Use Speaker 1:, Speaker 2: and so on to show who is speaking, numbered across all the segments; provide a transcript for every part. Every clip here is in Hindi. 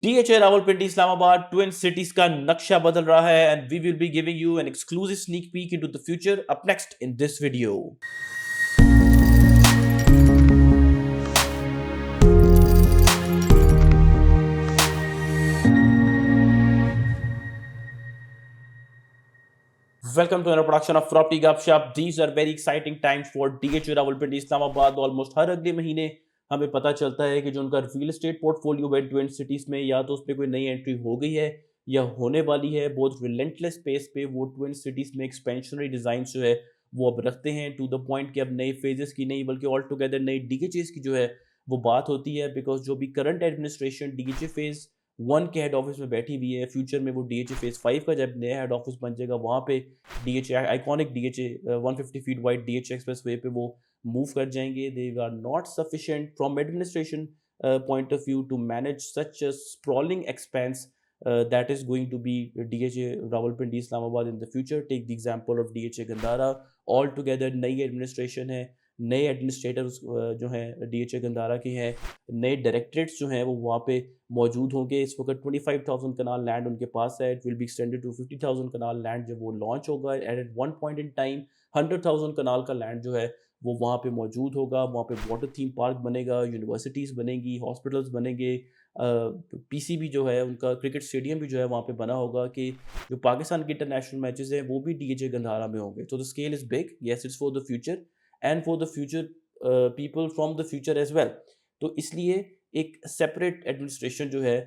Speaker 1: DHA Rawalpindi Islamabad twin cities का नक्शा बदल रहा है and we will be giving you an exclusive sneak peek into the future up next in this video. Welcome to another production of Property Gupshup. These are very exciting times for DHA Rawalpindi Islamabad. Almost हर अगले महीने हमें पता चलता है कि जो उनका रियल एस्टेट पोर्टफोलियो है ट्विन सिटीज में या तो उस पर कोई नई एंट्री हो गई है या होने वाली है। बहुत रिलेंटलेस पेस पे वो ट्विन सिटीज में एक्सपेंशनरी डिजाइन जो है वो अब रखते हैं टू द पॉइंट कि अब नए फेजेस की नहीं बल्कि ऑल टुगेदर नई डीएचएस की जो है वो बात होती है। बिकॉज जो भी करंट एडमिनिस्ट्रेशन डीएचए फेज 1 के हेड ऑफिस में बैठी हुई है, फ्यूचर में वो डीएचए फेज 5 का जब नया हेड ऑफिस बन जाएगा वहाँ पे DHA iconic DHA 150 feet wide DHA expressway पे वो मूव कर जाएंगे। They are not sufficient from administration point of view to manage such a sprawling expanse that is going to be DHA Rawalpindi Islamabad in the future. Take the example of DHA Gandhara. Altogether नई एडमिनिस्ट्रेशन है, नए एडमिनिस्ट्रेटर्स जो हैं डीएचए गंधारा के हैं, नए डायरेक्टरेट्स जो हैं वो वहाँ पे मौजूद होंगे। इस वक्त 25,000 कनाल लैंड उनके पास है। It will be extended to 50,000 kanal land जब वो लॉन्च होगा। At one point in time 100,000 kanal का लैंड जो है वो वहाँ पे मौजूद होगा। वहाँ पे वाटर थीम पार्क बनेगा, यूनिवर्सिटीज़ बनेंगी, हॉस्पिटल्स बनेंगे। पीसीबी जो है उनका क्रिकेट स्टेडियम भी जो है वहाँ पे बना होगा कि जो पाकिस्तान के इंटरनेशनल मैचेस हैं वो भी डीएचए गंधारा में होंगे। तो the scale is big, yes it's for the future and for the future people from the future as well. तो इसलिए एक सेपरेट एडमिनिस्ट्रेशन जो है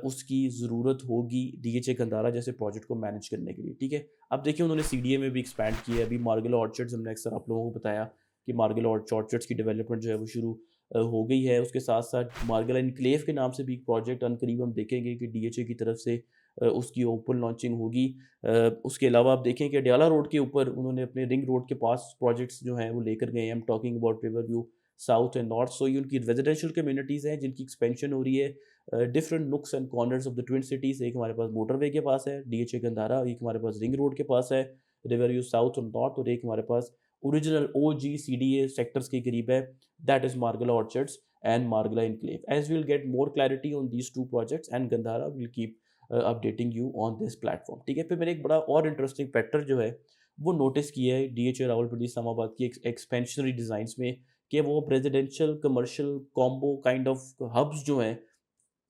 Speaker 1: उसकी ज़रूरत होगी डीएचए गंधारा जैसे प्रोजेक्ट को मैनेज करने के लिए। ठीक है, अब देखिए उन्होंने सीडीए में भी एक्सपैंड किया है। अभी मार्गेला ऑर्चर्ड्स हमने अक्सर आप लोगों को बताया कि मार्गेला ऑर्चर्ड्स की डेवलपमेंट जो है वो शुरू हो गई है। उसके साथ साथ मार्गेला इनक्लेव के नाम से भी एक प्रोजेक्ट अनकरीब हम देखेंगे कि डीएचए की तरफ से उसकी ओपन लॉन्चिंग होगी। उसके अलावा आप देखें कि अडयाला रोड के ऊपर उन्होंने अपने रिंग रोड के पास प्रोजेक्ट्स जो हैं वो लेकर गए हैं। I am talking about river view south and north. So ये उनकी रेजिडेंशियल कम्युनिटीज़ हैं जिनकी एक्सपेंशन हो रही है डिफरेंट नुक्स and corners of the twin cities. एक हमारे पास मोटरवे के पास है डीएचए गंधारा, एक हमारे पास रिंग रोड के पास है रिवर व्यू साउथ और नॉर्थ, और एक हमारे पास ओरिजिनल ओजी सीडीए सेक्टर्स के करीब है, that is Margalla orchards and Margalla enclave. As will get more clarity on these two projects and Gandhara will keep updating you on this platform. ठीक है, फिर मैंने एक बड़ा और इंटरेस्टिंग फैक्टर जो है वो नोटिस किया है डीएचए रावलपिंडी इस्लामाबाद की एक्सपेंशनरी डिज़ाइंस में कि वो residential commercial combo kind of hubs जो हैं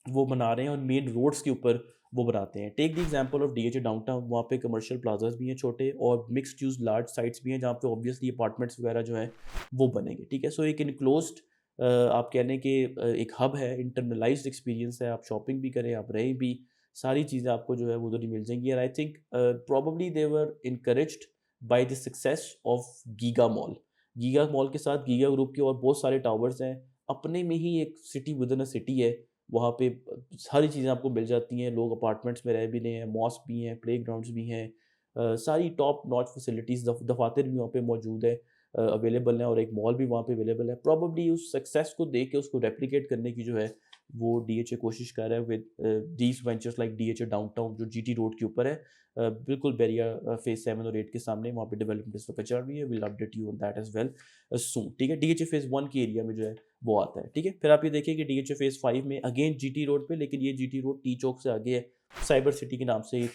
Speaker 1: वो बना रहे हैं और मेन रोड्स के ऊपर वो बनाते हैं। Take the example of DHA downtown, वहाँ पे कमर्शियल प्लाजाज भी हैं छोटे और मिक्स्ड यूज लार्ज साइट्स भी हैं जहाँ पे ऑब्वियसली अपार्टमेंट्स वगैरह जो हैं वो बनेंगे। ठीक है, सो एक इनक्लोज्ड आप कहने के एक हब है, इंटरनलाइज्ड एक्सपीरियंस है। आप शॉपिंग भी करें, आप रहें भी, सारी चीज़ें आपको जो है वो उधर ही मिल जाएंगी। And I think probably they were encouraged by the success of giga mall. Giga Mall के साथ गीगा ग्रुप के और बहुत सारे टावर्स हैं। अपने में ही एक city with in a city है। वहाँ पे सारी चीज़ें आपको मिल जाती हैं। लोग अपार्टमेंट्स में रह भी रहे हैं, मॉस्क भी हैं, प्लेग्राउंड्स भी हैं, सारी टॉप नॉच फैसिलिटीज़ दफातर भी वहाँ पे मौजूद है, अवेलेबल हैं, और एक मॉल भी वहाँ पे अवेलेबल है। प्रॉबेबली उस सक्सेस को देख के उसको रेप्लिकेट करने की जो है वो डीएचए कोशिश कर रहा है with these ventures like DHA downtown जो जीटी रोड के ऊपर है, बिल्कुल बैरिया फेज 7 और 8 के सामने। वहाँ पे डेवलपमेंट इस वक्त चल रही है। Will update you on that as well soon. ठीक है, डीएचए फेज 1 के एरिया में जो है वो आता है। ठीक है, फिर आप ये देखिए कि डीएचए फेज 5 में अगेन जीटी रोड पे, लेकिन ये जीटी रोड टी चौक से आगे है, साइबर सिटी के नाम से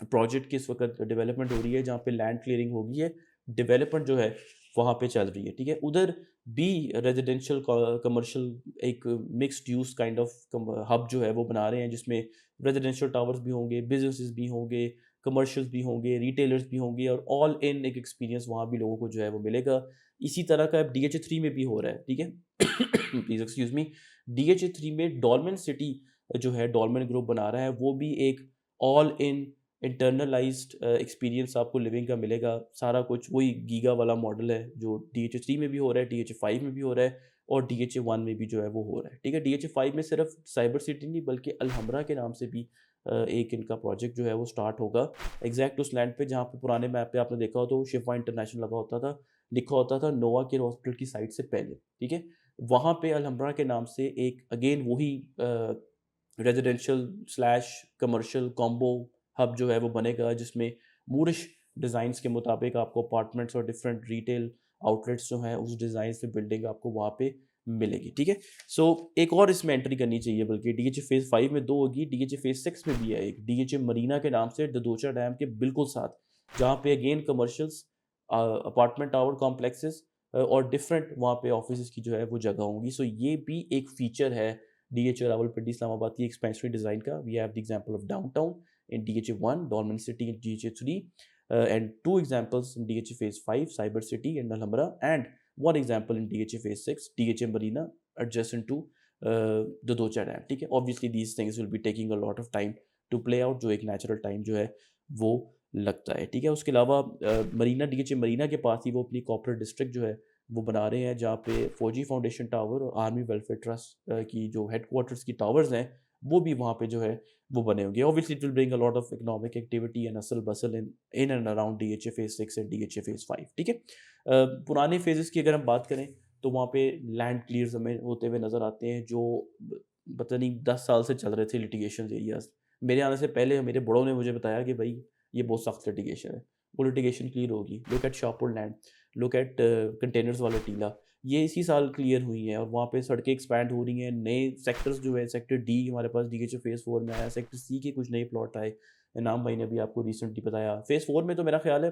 Speaker 1: प्रोजेक्ट की इस वक्त डेवलपमेंट हो रही है जहाँ पे लैंड क्लियरिंग होगी है, डेवलपमेंट जो है वहाँ पे चल रही है। ठीक है, उधर भी रेजिडेंशियल कमर्शियल एक mixed use kind of hub जो है वो बना रहे हैं जिसमें रेजिडेंशियल टावर्स भी होंगे, बिजनेसेस भी होंगे, कमर्शियल्स भी होंगे, रिटेलर्स भी होंगे, और ऑल इन एक एक्सपीरियंस वहाँ भी लोगों को जो है वो मिलेगा। इसी तरह का डीएचए 3 में भी हो रहा है। ठीक है, प्लीज एक्सक्यूज मी। डीएचए 3 में डॉल्मेन सिटी जो है डॉल्मेन ग्रुप बना रहा है, वो भी एक ऑल इन इंटरनलाइज्ड एक्सपीरियंस आपको लिविंग का मिलेगा। सारा कुछ वही गीगा वाला मॉडल है जो डीएचए 3 में भी हो रहा है, डीएचए 5 में भी हो रहा है, और डीएचए 1 में भी जो है वो हो रहा है। ठीक है, डीएचए 5 में सिर्फ साइबर सिटी नहीं बल्कि अलहमरा के नाम से भी एक इनका प्रोजेक्ट जो है वो स्टार्ट होगा एग्जैक्ट उस लैंड पे जहाँ पे पुराने मैप पे आपने देखा हो तो शिफा इंटरनेशनल लगा होता था, लिखा होता था नोवा केयर हॉस्पिटल की साइट से पहले। ठीक है, वहाँ पे अलहमरा के नाम से एक अगेन वही residential slash commercial combo hub जो है वो बनेगा जिसमें मूरिश डिज़ाइंस के मुताबिक आपको अपार्टमेंट्स और डिफरेंट रिटेल आउटलेट्स जो हैं उस डिज़ाइन से बिल्डिंग आपको वहाँ पे मिलेगी, ठीक है। सो एक और इसमें एंट्री करनी चाहिए, बल्कि डीएचए फेज़ 5 में 2 होगी, डीएचए फेज़ 6 में भी है एक, डीएचए मरीना के नाम से ददोचा डैम के बिल्कुल साथ, जहाँ पे again commercials, apartment tower complexes और डिफरेंट वहाँ पे ऑफिसेज़ की जो है वो जगह होंगी। सो ये भी एक फीचर है डीएचए रावलपिंडी इस्लामाबाद की एक्सपेंशनरी डिज़ाइन का। We have the example of downtown in DHA 1, Dolmen city in DHA 3, and two examples in DHA Phase 5, Cyber City and Alhambra, and one example in DHA Phase 6, DHA Marina, adjacent to the Docha Dam, ठीक है। Obviously these things will be taking a lot of time to play out, जो एक natural time जो है वो लगता है, ठीक है। उसके अलावा मरीना, DHA मरीना के पास ही वो अपनी कॉर्पोरेट डिस्ट्रिक्ट जो है वो बना रहे हैं, जहाँ पे फौजी फाउंडेशन टावर और आर्मी वेलफेयर ट्रस्ट की जो हेडक्वार्टर्स की टावर्स हैं वो भी वहाँ पे जो है वो बने होंगे। Obviously it will bring a lot of economic activity and hustle bustle in and around DHA phase 6 and DHA phase 5, ठीक है। पुराने फेजेस की अगर हम बात करें तो वहाँ पे लैंड क्लियर्स हमें होते हुए नज़र आते हैं, जो पता नहीं 10 साल से चल रहे थे लिटिगेशन एरियाज। मेरे आने से पहले मेरे बड़ों ने मुझे बताया कि भाई ये बहुत सख्त लिटिगेशन है, वो लिटिगेशन क्लियर होगी। Look at Shahpur land, look at containers वाला टीला, ये इसी साल क्लियर हुई हैं और वहाँ पे सड़कें एक्सपैंड हो रही हैं। नए सेक्टर्स जो है, सेक्टर डी हमारे पास डीएचए फेज़ 4 में आया, सेक्टर सी के कुछ नए प्लॉट आए, इनाम भाई ने अभी आपको रिसेंटली बताया। फेज़ 4 में तो मेरा ख्याल है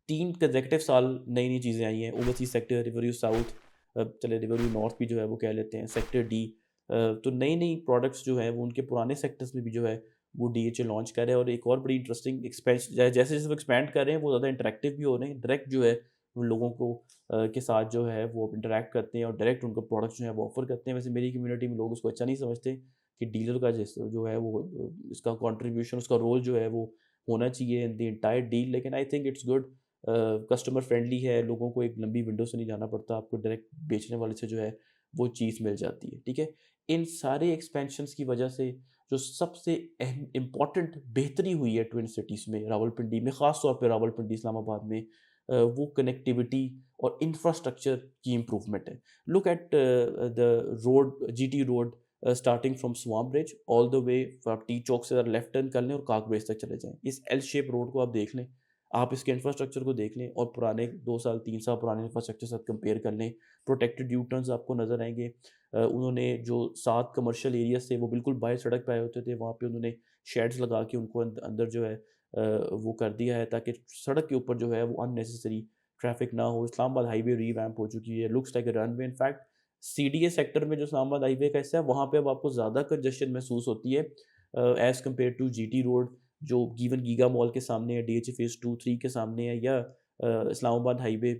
Speaker 1: 3 कंसेक्युटिव साल नई-नई चीज़ें आई हैं। ओवरसीज़ सेक्टर, रिवरव्यू साउथ, चले रिवरव्यू नॉर्थ भी जो है वो कह लेते हैं, सेक्टर डी। तो नई-नई प्रोडक्ट्स जो हैं वो उनके पुराने सेक्टर्स में भी जो है वो डीएचए लॉन्च कर रहे हैं। और एक और बड़ी इंटरेस्टिंग जैसे-जैसे वो एक्सपैंड कर रहे हैं वो ज़्यादा इंटरैक्टिव भी हो रहे हैं। डायरेक्ट जो है वो लोगों को के साथ जो है वो इंटरैक्ट करते हैं और डायरेक्ट उनको प्रोडक्ट्स जो है वो ऑफ़र करते हैं। वैसे मेरी कम्युनिटी में लोग उसको अच्छा नहीं समझते कि डीलर का जो है वो इसका कंट्रीब्यूशन, उसका रोल जो है वो होना चाहिए इन द एंटायर डील, लेकिन I think it's good. Customer friendly है, लोगों को एक लंबी विंडो से नहीं जाना पड़ता, आपको डायरेक्ट बेचने वाले से जो है वो चीज़ मिल जाती है, ठीक है। इन सारे एक्सपेंशंस की वजह से जो सबसे अहम इम्पॉर्टेंट बेहतरी हुई है ट्विन सिटीज़ में, रावलपिंडी में, ख़ास तौर पे रावलपिंडी इस्लामाबाद में, वो कनेक्टिविटी और इंफ्रास्ट्रक्चर की इम्प्रूवमेंट है। Look at the road, GT road, starting from स्वाम ब्रिज ऑल द वे, आप टी चौक से लेफ्ट टर्न कर लें और काक ब्रिज तक चले जाएँ। इस एल शेप रोड को आप देख लें, आप इसके इंफ्रास्ट्रक्चर को देख लें और पुराने 2 साल 3 साल पुराने इंफ्रास्ट्रक्चर से कंपेयर कर लें, प्रोटेक्टेड यू टर्न्स आपको नज़र आएँगे। उन्होंने जो 7 कमर्शियल एरियाज़ थे वो बिल्कुल बाहर सड़क पे आए होते थे, वहाँ पे उन्होंने शेड्स लगा के उनको अंदर जो है वो कर दिया है, ताकि सड़क के ऊपर जो है वो अननेसेसरी ट्रैफिक ना हो। इस्लामाबाद हाईवे रिवैम्प हो चुकी है, looks like a runway. In fact CDA sector में जो इस्लामाबाद हाईवे का हिस्सा है वहाँ पे अब आपको ज़्यादा कंजेशन महसूस होती है as compared to GT road, जो गिवन गीगा मॉल के सामने है, डीएचए फेज़ 2-3 के सामने है, या इस्लामाबाद हाईवे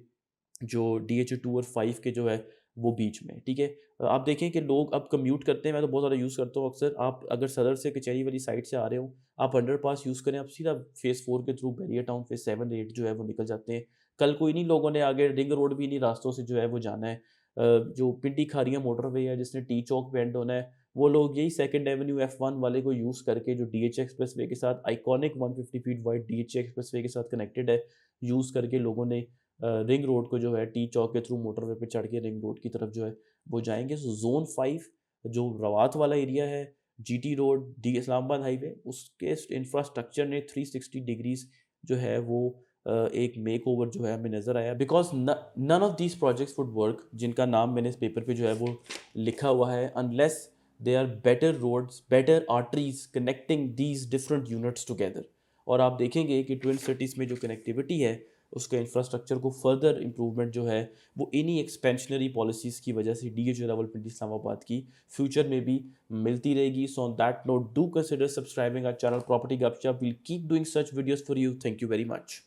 Speaker 1: जो डीएचए 2 और 5 के जो है वो बीच में, ठीक है। आप देखें कि लोग अब कम्यूट करते हैं, मैं तो बहुत ज़्यादा यूज़ करता हूँ अक्सर। आप अगर सदर से कचहरी वाली साइड से आ रहे हो, आप अंडरपास यूज़ करें, आप सीधा फेज़ 4 के थ्रू बैरियर टाउन फेज़ 7-8 जो है वो निकल जाते हैं। कल को इन्हीं लोगों ने आगे रिंग रोड भी इन्हीं रास्तों से जो है वो जाना है। जो पिंडी खारियाँ मोटरवे है जिसने टी चौक पे एंड होना है, वो लोग यही 2nd एवेन्यू F1 वाले को यूज़ करके, जो डीएचए एक्सप्रेसवे के साथ iconic 150 feet wide DHA expressway के साथ कनेक्टेड है, यूज़ करके लोगों ने रिंग रोड को जो है टी चौक के थ्रू मोटरवे पे चढ़ के रिंग रोड की तरफ जो है वो जाएँगे। सो ज़ोन 5 जो रवात वाला एरिया है, GT road, D Islamabad highway, उसके इंफ्रास्ट्रक्चर ने 360 डिग्रीज़ जो है वो एक मेकओवर जो है हमें नज़र आया। Because none of these projects would work, जिनका नाम मैंने इस पेपर पे जो है वो लिखा हुआ है, unless there are better roads, better arteries connecting these different units together. और आप देखेंगे कि ट्विन सिटीज़ में जो कनेक्टिविटी है, उसके इंफ्रास्ट्रक्चर को फर्दर इम्प्रूवमेंट जो है वो इन्हीं एक्सपेंशनरी पॉलिसीज़ की वजह से डीएचए रावलपिंडी इस्लामाबाद की फ्यूचर में भी मिलती रहेगी। So on that note, do consider subscribing our channel property Gupshup. Will keep doing such videos for you. Thank you very much.